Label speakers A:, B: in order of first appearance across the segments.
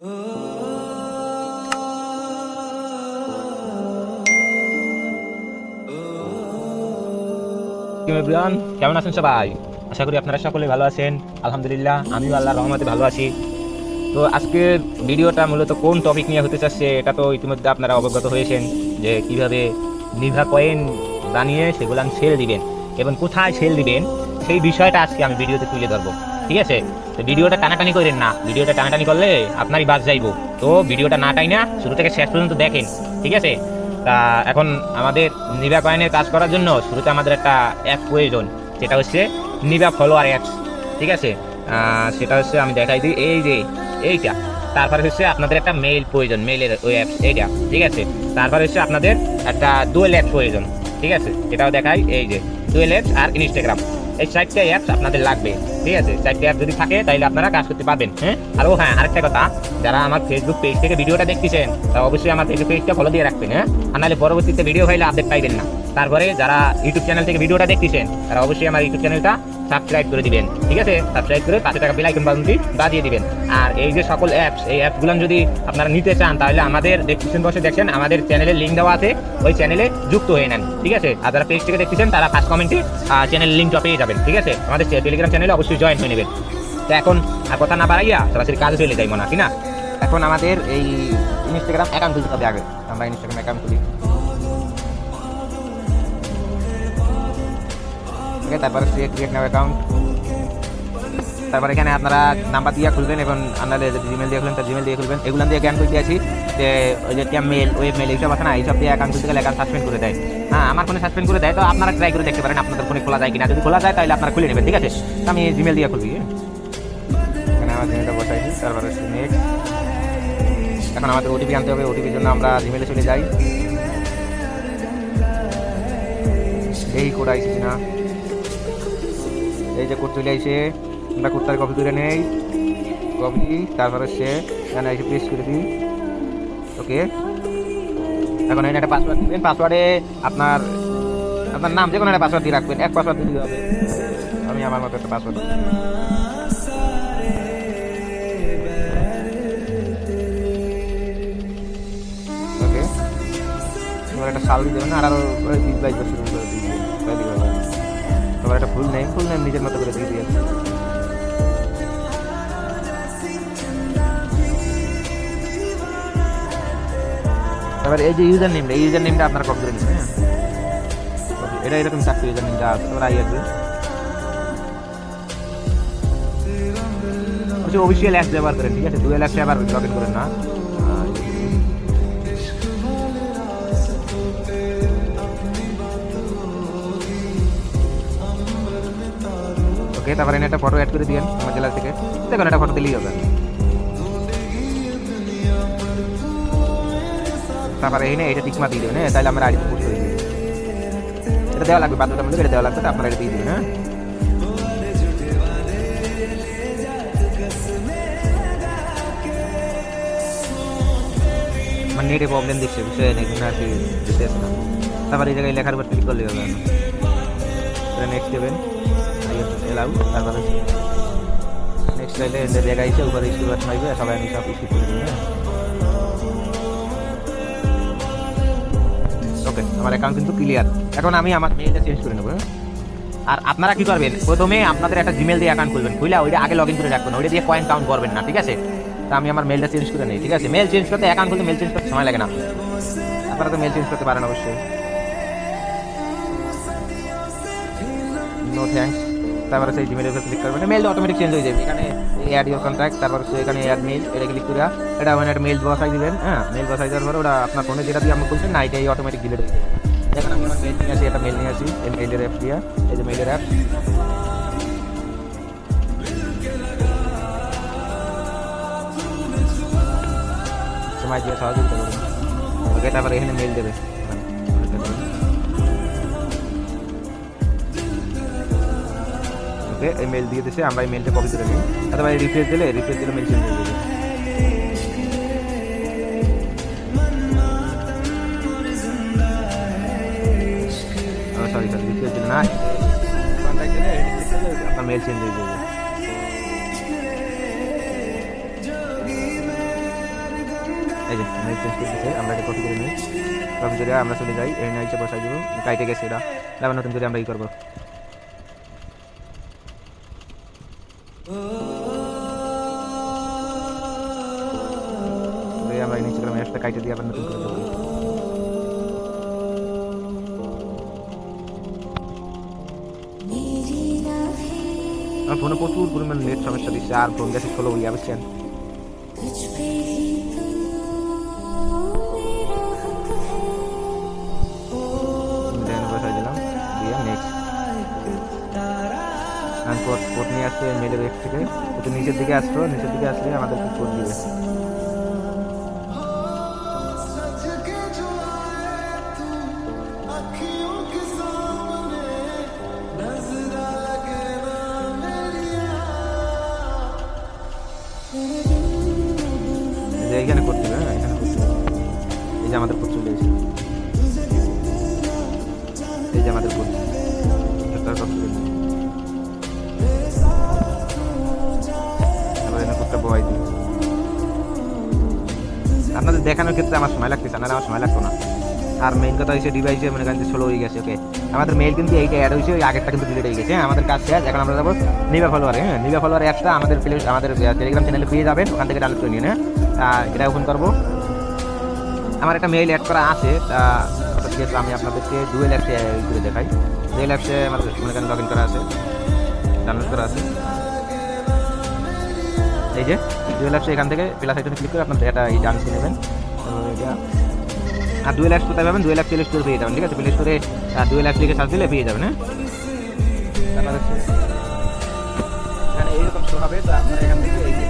A: কেমন আছেন সবাই? আশা করি আপনারা সকলে ভালো আছেন। আলহামদুলিল্লাহ, আমিও আল্লাহর রহমতে ভালো আছি। তো আজকের ভিডিওটা মূলত কোন টপিক নিয়ে হতে চাচ্ছে এটা তো ইতিমধ্যে আপনারা অবগত হয়েছেন, যে কিভাবে নিভা কয়েন বানিয়ে সেগুলো সেল দিবেন এবং কোথায় সেল দিবেন সেই বিষয়টা আজকে আমি ভিডিওতে তুলে ধরবো। ঠিক আছে? তো ভিডিওটা টানাটানি করেন না, ভিডিওটা টানাটানি করলে আপনারই বাদ যাইব। তো ভিডিওটা না টাই না শুরু থেকে শেষ পর্যন্ত দেখেন। ঠিক আছে? তা এখন আমাদের নিভা কয়েনের কাজ করার জন্য শুরুতে আমাদের একটা অ্যাপ প্রয়োজন, যেটা হচ্ছে নিভা ফলোয়ার অ্যাপস। ঠিক আছে? সেটা হচ্ছে আমি দেখাই দিই, এই যে এইটা। তারপরে হচ্ছে আপনাদের একটা মেইল প্রয়োজন, মেইলের ওই অ্যাপস এইটা। ঠিক আছে? তারপরে হচ্ছে আপনাদের একটা ডুয়েল অ্যাপস প্রয়োজন। ঠিক আছে? এটাও দেখাই, এই যে ডুয়েল অ্যাপস আর ইনস্টাগ্রাম, এই 4টা অ্যাপস আপনাদের লাগবে। ঠিক আছে? 4টা অ্যাপ যদি থাকে তাহলে আপনারা কাজ করতে পারবেন। হ্যাঁ, আরেকটা কথা, যারা আমার ফেসবুক পেজ থেকে ভিডিওটা দেখতেছেন তারা অবশ্যই আমার ফেসবুক পেজটা ফলো দিয়ে রাখবেন। হ্যাঁ, আর নাহলে পরবর্তীতে ভিডিও হইলে আপডেট পাইবেন না। তারপরে যারা ইউটিউব চ্যানেল থেকে ভিডিওটা দেখতেছেন তারা অবশ্যই আমার ইউটিউব চ্যানেলটা সাবস্ক্রাইব করে দিবেন। ঠিক আছে? সাবস্ক্রাইব করে পাশে টাকা বেল আইকন বাটনটি বাজিয়ে দিবেন। আর এই যে সকল অ্যাপস, এই অ্যাপসগুলো যদি আপনারা নিতে চান তাহলে আমাদের ডেসক্রিপশন বক্সে দেখছেন, আমাদের চ্যানেলের লিঙ্ক দেওয়া আছে, ওই চ্যানেলে যুক্ত হয়ে নেন। ঠিক আছে? আর যারা পেজ থেকে দেখতেছেন তারা ফার্স্ট কমেন্টে চ্যানেলের লিঙ্কটা পেয়ে যাবেন। ঠিক আছে? আমাদের টেলিগ্রাম চ্যানেলে অবশ্যই জয়েন হয়ে নেবেন। তো এখন আর কথা না বাড়াইয়া সরাসরি কাজে চলে যাই মনে হয় না। এখন আমাদের এই ইনস্টাগ্রাম অ্যাকাউন্ট খুলতে হবে। আগে আমরা ইনস্টাগ্রাম অ্যাকাউন্ট খুলি। ওকে, তারপরে ক্রিয়েট নাও অ্যাকাউন্ট। তারপর এখানে আপনারা নাম্বার দিয়ে খুলবেন এবং আপনারা যদি জিমেল দিয়ে খুলবেন তার জিমেল দিয়ে খুলবেন। এগুলো দিয়ে জ্ঞান করতে আছি যে ওই যে মেল, ওয়েব মেল, এইসব আছে না, এইসব দিয়ে অ্যাকাউন্ট খুলতে গেলে অ্যাকাউন্ট সাসপেন্ড করে দেয়। হ্যাঁ, আমার ফোনে সাসপেন্ড করে দেয়। তো আপনারা ট্রাই করে দেখতে পারেন আপনাদের ফোনে খোলা যায় কিনা। যদি খোলা যায় তাহলে আপনারা খুলে নেবেন। ঠিক আছে? তো আমি জিমেল দিয়ে খুলবি। এখানে আমার জিমেলটা বসাইছি, তারপরে নেক্সট। এখন আমাদের ওটিপি আনতে হবে। ওটিপির জন্য আমরা জিমেলে চলে যাই। এই কোড আইসি কিনা, এই যে কোড চলে আইসে, আমরা কোডটার কপি করে নেই। কপি, তারপরে সে এখানে এসে পেস্ট করে দিই। ওকে, এখন এখানে একটা পাসওয়ার্ড দিবেন। পাসওয়ার্ডে আপনার নাম যে কোনো একটা পাসওয়ার্ড দিয়ে রাখবেন। এক পাসওয়ার্ড দিতে হবে। আমি আমার মতো একটা পাসওয়ার্ড। ওকে, এবার একটা সাল দিয়ে দেবেন আর আরো 20-22 বছর করে দিয়ে দিবেন। তারপর একটা ফুল নেম নিজের মতো করে দিয়ে দিয়ে। তারপর এই যে ইউজার নেমটা আপনারা কপি করে নেবেন। হ্যাঁ, এটা এরকম চারটি ইউজার নেম যা আছে। তারপর আই আসবে। অফিসিয়াল অ্যাপস ব্যবহার করেন। ঠিক আছে? ডুয়েল অ্যাপসে আবার লগ ইন করেন না। ওকে, তারপরে একটা ফটো অ্যাড করে দিবেন আমার জেলা থেকে। দেখুন, একটা ফটো দিলেই হবে। তারপরে এই এটা টিকমা দিয়ে দেবেন। হ্যাঁ, তাহলে আমরা আইডি পোস্ট করে দিই। এটা দেওয়া লাগবে, বাধ্যতামূলক এটা দেওয়া লাগবে। তো আপনারা এটা দিয়ে দেবেন। হ্যাঁ, আমার নেটে প্রবলেম দিচ্ছে, বিষয় নেই আর কি দিতে আসে না। তারপরে এই জায়গায় লেখার উপর ক্লিক করলে হবে। এটা নেক্সট দেবেন, এলাউ। তারপরে নেক্সট চাইলে এদের জায়গায় এসে উপরে স্কুল বাটন আসবে, সবাই আমি সব স্কুল করে দিই। ওকে, আমার অ্যাকাউন্ট কিন্তু ক্লিয়ার। এখন আমি আমার মেইলটা চেঞ্জ করে নেবো। আর আপনারা কি করবেন, প্রথমে আপনাদের একটা জিমেল দিয়ে অ্যাকাউন্ট খুলবেন। খুলে ওইটা আগে লগ ইন করে রাখবেন, ওইটা দিয়ে কয়েন কাউন্ট করবেন না। ঠিক আছে? তা আমি আমার মেলটা চেঞ্জ করে নিই। ঠিক আছে? মেল চেঞ্জ করতে, অ্যাকাউন্ট খুলতে মেল চেঞ্জ করতে সময় লাগে না। আপনারা তো মেল চেঞ্জ করতে পারেন অবশ্যই। No thanks. তারপরে সেই জিমেলের উপর ক্লিক করবেন, মেলটা অটোমেটিক চেঞ্জ হয়ে যাবে। এখানে অ্যাড ইউর কন্ট্যাক্ট, তারপর এখানে অ্যাড মেল, এটা ক্লিক করে এটা মানে একটা মেল বসাই দিবেন। হ্যাঁ, মেল বসাই দেওয়ার পরে ওটা আপনার ফোনে যেটা দিয়ে আপনি খুলছেন না, এটাই অটোমেটিক ডিলিট হয়ে যাবে। এখন আমি আমার মেল নিয়ে আসি, এটা মেল নিয়ে আসি, এই মেইলের অ্যাপ দিয়ে। এই যে মেইলের অ্যাপ, সময় দিয়ে সহযোগিতা করুন। ওকে, তারপরে এখানে মেল দেবে। ওকে, এই মেল দিয়ে দিয়েছে, আমরা এই মেলটা কপি করে নিই। অথবা রিফ্রেশ দিলে মেল চেঞ্জ হয়ে যাবে। সরি, রিফ্রেশ দিলে না, আপনার মেল চেঞ্জ হয়ে যাবে। এই যে মেল চেঞ্জ করতেছে, আমরা এটা কপি করে নিই, কপি করে আমরা চলে যাই এই নাইচে বসাই দেবো, কাইটে গেছে এটা, আবার নতুন করে আমরা ই করবো। আমরা নিচে করে ম্যাপটা কাইটে দিয়ে আবার নতুন করে দেবো। আমার ফোনে প্রচুর পরিমাণ নেট সমস্যা দিচ্ছে, আর ফোন গেছে ষোলো ইয়া বুঝছেন। বসাই দিলাম দিয়ে নেক্সট কোড নিয়ে আসছে মেলের ওয়েব থেকে, একটু নিচের দিকে আসলো, নিচের দিকে আসলে আমাদের কোড দিবে। এইখানে কোড দিবে, হ্যাঁ এখানে কোড দিবে, এই যে আমাদের কোড চলে এসেছে, এই যে আমাদের কোড আপনাদের দেখানোর ক্ষেত্রে আমার সময় লাগতেছে না, আমার সময় লাগতো না। আর মেইন কথা হচ্ছে ডিভাইসে মনে করেন যে ষোলো হয়ে গেছে। ওকে, আমাদের মেইল কিন্তু এইটা অ্যাড হয়েছে, ওই আগেরটা কিন্তু ডিলিট হয়ে গেছে। আমাদের কাজ শেষ, এখন আমরা যাবো নিভা ফলোয়ারে। হ্যাঁ, নিভা ফলোয়ার অ্যাপসটা আমাদের টেলিগ্রাম চ্যানেলে পেয়ে যাবেন, ওখান থেকে ডাউনলোড করে নিন। হ্যাঁ, এটা ওপেন করবো। আমার একটা মেইল অ্যাড করা আছে, ঠিক আছে, আমি আপনাদেরকে ডুয়েল অ্যাপসে করে দেখাই। ডুয়েল অ্যাপসে আমাদের মনে করেন লগ ইন করা আছে, ডাউনলোড করা আছে। এই যে ডুয়েল অ্যাপসে এখান থেকে প্লাস আইকনে ক্লিক করে আপনার এটা এই ডাউনলোড করে নেবেন। এটা আর ডুয়েল অ্যাপস কোথায় পাবেন? ডুয়েল অ্যাপস প্লে স্টোরে পেয়ে যাবেন, ঠিক আছে? প্লে স্টোরে ডুয়েল অ্যাপস লিখে সার্চ দিলে পেয়ে যাবেন। হ্যাঁ, তারপরে এখানে এইরকম শো হবে। তো আপনারা এখান থেকে এই যে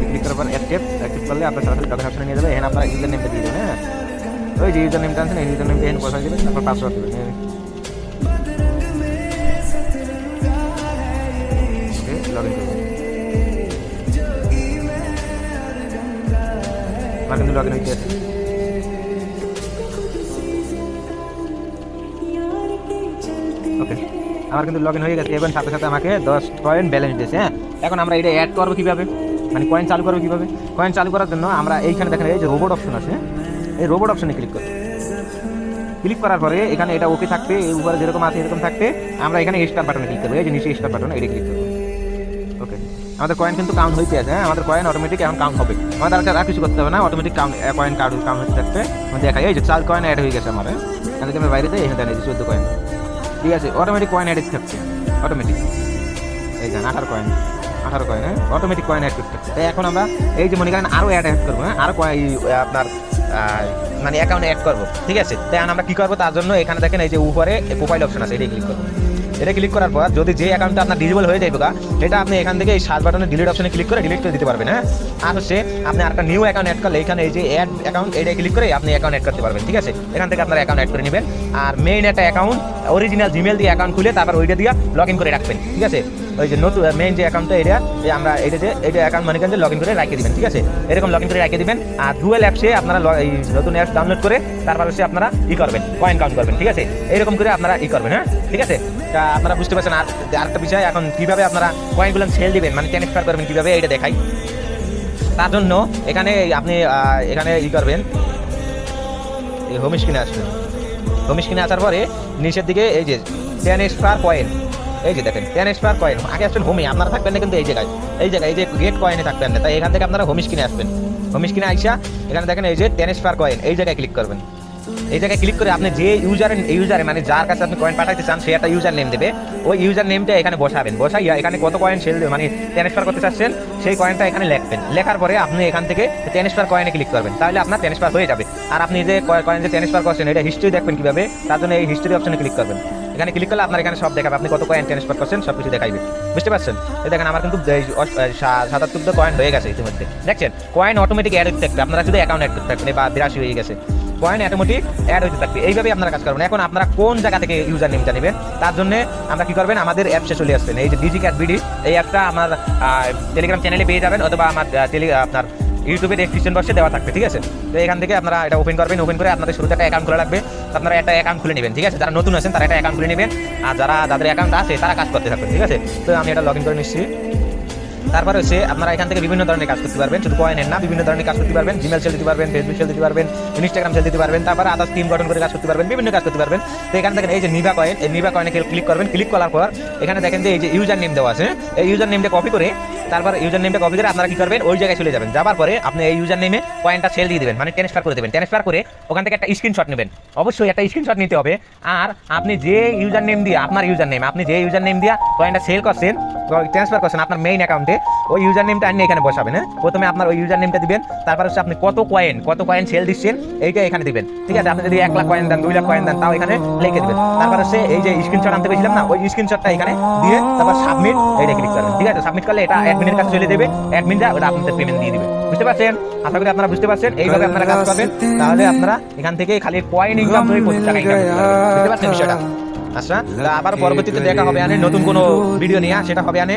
A: ক্লিক করার পর অ্যাক্টিভ করলে আপনার সরাসরি লগইন অপশনে নিয়ে যাবে। এখানে আপনার ইউজার নেমটা দিয়ে দেবেন। হ্যাঁ, ওই যে ইউজার নেমটা আছেন, এই ইউজার নেমটা এখানে বসাই দেবেন, তারপর পাসওয়ার্ড দেবেন। ওকে, লগইন করবেন। আমার কিন্তু লগইন হইতে আছে। ওকে, আমার কিন্তু লগইন হয়ে গেছে। এবং সাথে সাথে আমাকে 10 কয়েন ব্যালেন্স দিয়েছে। হ্যাঁ, এখন আমরা এটা অ্যাড করবো কীভাবে, মানে কয়েন চালু করবো কীভাবে? কয়েন চালু করার জন্য আমরা এইখানে দেখেন এই যে রোবট অপশন আছে, এই রোবট অপশনে ক্লিক করবো। ক্লিক করার পরে এখানে এটা ওকে থাকবে, এই উপরে যেরকম আছে এরকম থাকবে। আমরা এখানে স্টার বাটনে ক্লিক করবো, এই যে নিচে স্টার বাটনে এটা ক্লিক করবো। ওকে, আমাদের কয়েন কিন্তু কাউন্ট হইতে আছে। হ্যাঁ, আমাদের কয়েন অটোমেটিক এখন কাউন্ট হবে, আমাদের আর কিছু করতে হবে না, অটোমেটিক কয়েন কাউন্ট হতে থাকবে। দেখাই এই যে 4 কয়েন অ্যাড হয়ে গেছে আমার। এখান থেকে আমি বাইরে যাই, এখানে দেখেন 14 কয়েন, ঠিক আছে? অটোমেটিক কয়েন অ্যাড থাকছে, অটোমেটিক। এই যান 18 কয়েন, হ্যাঁ, অটোমেটিক কয়েন অ্যাড করতে থাকছে। তাই এখন আমরা এই যে মনে করেন আরও অ্যাড করবো। হ্যাঁ, আরও আপনার মানে অ্যাকাউন্টে অ্যাড করবো, ঠিক আছে? তাই আমরা কী করবো, তার জন্য এখানে দেখেন এই যে উপরে প্রোফাইল অপশন আছে, এটাই ক্লিক করবো। এটা ক্লিক করার পর যদি যে অ্যাকাউন্টটা আপনার ডিজেবল হয়ে যাবে, এটা আপনি এখান থেকে এই সার্চ বাটনে ডিলিট অপশনে ক্লিক করে ডিলিট করে দিতে পারবেন। হ্যাঁ, আর হচ্ছে আপনি একটা নিউ অ্যাকাউন্ট অ্যাড করলে এখানে এই যে অ্যাড অ্যাকাউন্ট, এটা ক্লিক করে আপনি অ্যাকাউন্ট অ্যাড করতে পারবেন, ঠিক আছে? এখান থেকে আপনার অ্যাকাউন্ট অ্যাড করে নেবেন। আর মেইন একটা অ্যাকাউন্ট অরিজিনাল জিমেল দিয়ে অ্যাকাউন্ট খুলে তারপর ওইটা দিয়ে লগ ইন করে রাখবেন, ঠিক আছে? ওই যে নতুন মেইন যে অ্যাকাউন্টটা এটা আমরা এটা অ্যাকাউন্ট মনে করেন যে লগ ইন করে রাখিয়ে দিবেন, ঠিক আছে? এরকম লগ ইন করে রাখিয়ে দিবেন। আর ডুয়েল অ্যাপসে আপনারা এই নতুন অ্যাপস ডাউনলোড করে তারপর হচ্ছে আপনারা করবেন, কয়েন কাউন্ট করবেন, ঠিক আছে? এরকম করে আপনারা করবেন। হ্যাঁ, ঠিক আছে, তা আপনারা বুঝতে পারছেন। আর আরেকটা বিষয়, এখন কীভাবে আপনারা কয়েনগুলো সেল দিবেন, মানে ট্রান্সফার করবেন কীভাবে, এটা দেখাই। তার জন্য এখানে আপনি এখানে করবেন, এই হোম স্ক্রিনে আসবেন। হোম স্ক্রিনে আসার পরে নিচের দিকে এই যে ট্রান্সফার কয়েন, এই যে দেখেন ট্রান্সফার কয়েন। আগে আসবেন হোমে, আপনারা থাকবেন না কিন্তু এই জায়গায় এই যে গেট কয়েনে থাকবেন না। তাই এখান থেকে আপনারা হোম স্ক্রিনে আসবেন। হোম স্ক্রিনে আইসা এখানে দেখেন এই যে ট্রান্সফার কয়েন, এই জায়গায় ক্লিক করবেন। এই জায়গায় ক্লিক করে আপনি যে ইউজারে মানে যার কাছে আপনি কয়েন পাঠাইতে চান, সে একটা ইউজার নেম দেবে। ওই ইউজার নেমটা এখানে বসাবেন, বসাইয়া এখানে কত কয়েন সেল দেবে মানে ট্রান্সফার করতে চাচ্ছেন, সেই কয়েনটা এখানে লিখবেন। লেখার পরে আপনি এখান থেকে ট্রান্সফার কয়েনে ক্লিক করবেন, তাহলে আপনার ট্রান্সফার হয়ে যাবে। আর আপনি যে কয়েন যে ট্রান্সফার করছেন, এটা হিস্ট্রি দেখবেন কীভাবে, তার জন্য এই হিস্ট্রি অপশনে ক্লিক করবেন। এখানে ক্লিক করলে আপনার এখানে সব দেখাবে, আপনি কত কয়েন ট্রান্সফার করছেন সব কিছু দেখাইবে, বুঝতে পারছেন? এই দেখেন আমার কিন্তু 77 কয়েন হয়ে গেছে ইতিমধ্যে, দেখছেন? কয়েন অটোমেটিক অ্যাড হতে থাকবে, আপনারা শুধু অ্যাকাউন্ট অ্যাড করতে থাকবেন। বা 82 হয়ে গেছে, কয়েন অটোমেটিক অ্যাড হতে থাকবে। এইভাবেই আপনারা কাজ করবেন। এখন আপনারা কোন জায়গা থেকে ইউজার নেমটা নেবেন, তার জন্য আমরা কি করবেন, আমাদের অ্যাপসে চলে আসবেন। এই যে ডিজিক্যাট বিডি, এই অ্যাপটা আমার টেলিগ্রাম চ্যানেলে পেয়ে যাবেন, অথবা আমার আপনার ইউটিউবে ডেসক্রিপশন বক্সে দেওয়া থাকবে, ঠিক আছে? তো এখান থেকে আপনারা এটা ওপেন করবেন। ওপেন করে আপনাদের শুরুতে একটা অ্যাকাউন্ট খোলা লাগবে, আপনারা একটা অ্যাকাউন্ট খুলে নেবেন, ঠিক আছে? যারা নতুন আছেন তারা একটা অ্যাকাউন্ট খুলে নেবেন, আর যাদের অ্যাকাউন্ট আছে তারা কাজ করতে থাকবেন, ঠিক আছে? তো আমি এটা লগ ইন করে নিচ্ছি। তারপরে হচ্ছে আপনারা এখান থেকে বিভিন্ন ধরনের কাজ করতে পারবেন, শুধু কয়েনের না, বিভিন্ন ধরনের কাজ করতে পারবেন। জিমেল সেল দিতে পারবেন, ফেসবুক সেল দিতে পারবেন, ইনস্টাগ্রাম সেল দিতে পারবেন, তারপরে আদার্স টিম গঠন করে কাজ করতে পারবেন, বিভিন্ন কাজ করতে পারবেন। তো এখান থেকে এই যে নিভা কয়েন, এই নিভা কয়েনে ক্লিক করবেন। ক্লিক করার পর এখানে দেখেন যে এই যে ইউজার নেম দেওয়া আছে, এই ইউজার নেমটা কপি করে, তারপর ইউজার নেমটা কপি করে আপনারা কি করবেন, ওই জায়গায় চলে যাবেন। যাবার পরে আপনি এই ইউজার নেমে কয়েনটা সেল দিয়ে দেবেন, মানে ট্রান্সফার করে দেবেন। ট্রান্সফার করে ওখান থেকে একটা স্ক্রিনশট নেবেন, অবশ্যই একটা স্ক্রিনশট নিতে হবে। আর আপনি যে ইউজার নেম দিয়ে, আপনার ইউজার নেম, আপনি যে ইউজার নেম দিয়ে কয়েনটা সেল করছেন, ট্রান্সফার করছেন আপনার মেইন অ্যাকাউন্টে, ওই ইউজার নেমটা আপনি এখানে বসাবেন। হ্যাঁ, প্রথমে আপনার ওই ইউজার নেমটা দিবেন, তারপর হচ্ছে আপনি কত কয়েন সেল দিচ্ছেন এইটা এখানে দিবেন। ঠিক আছে, আপনি যদি 1 লাখ কয়েন দেন, 2 লাখ কয়েন দেন, তাও এখানে লিখে দিবেন। তারপর হচ্ছে এই যে স্ক্রিনশট আনতে বলেছিলাম না, ওই স্ক্রিনশটটা এখানে দিয়ে তারপর সাবমিট, এইটা ক্লিক করবেন। ঠিক আছে, সাবমিট করলে এটা অ্যাডমিনের কাছে চলে দেবে, অ্যাডমিনরা ওটা আপনাদের পেমেন্ট দিয়ে দিবে। বুঝতে পারছেন? আশা করি আপনারা বুঝতে পারছেন। এইভাবে আপনারা কাজ করবেন, তাহলে আপনারা এখান থেকে খালি কয়েন ইনকাম করে 25 টাকা ইনকাম করতে পারবেন। বুঝতে পারছেন বিষয়টা? আচ্ছা, আবার পরবর্তীতে দেখা হবে আনে নতুন কোনো ভিডিও নিয়ে, সেটা হবে আনে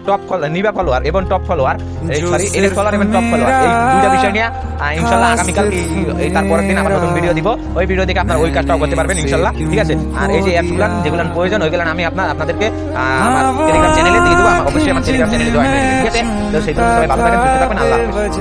A: টপ নিভা ফলোয়ার এবং top follower, sorry NS follower এবং টপ ফলোয়ার, এই দুইটা বিষয় নিয়ে ইনশাআল্লাহ আগামীকাল এই তারপরের দিন আবার নতুন ভিডিও দিব। ওই ভিডিও দেখে আপনারা ওই কাজটাও করতে পারবেন ইনশাআল্লাহ। ঠিক আছে, আর এই যে অ্যাপসগুলো যেগুলো প্রয়োজন ওইগুলো আমি আপনাদেরকে আমার টেলিগ্রাম চ্যানেলে দিয়ে দেবো। অবশ্যই আমার টেলিগ্রাম চ্যানেলে জয়েন হয়ে যাবেন। ঠিক আছে, তো সেই জন্য সবাই ভালো থাকেন, সুস্থ থাকবেন। আল্লাহ হাফেজ।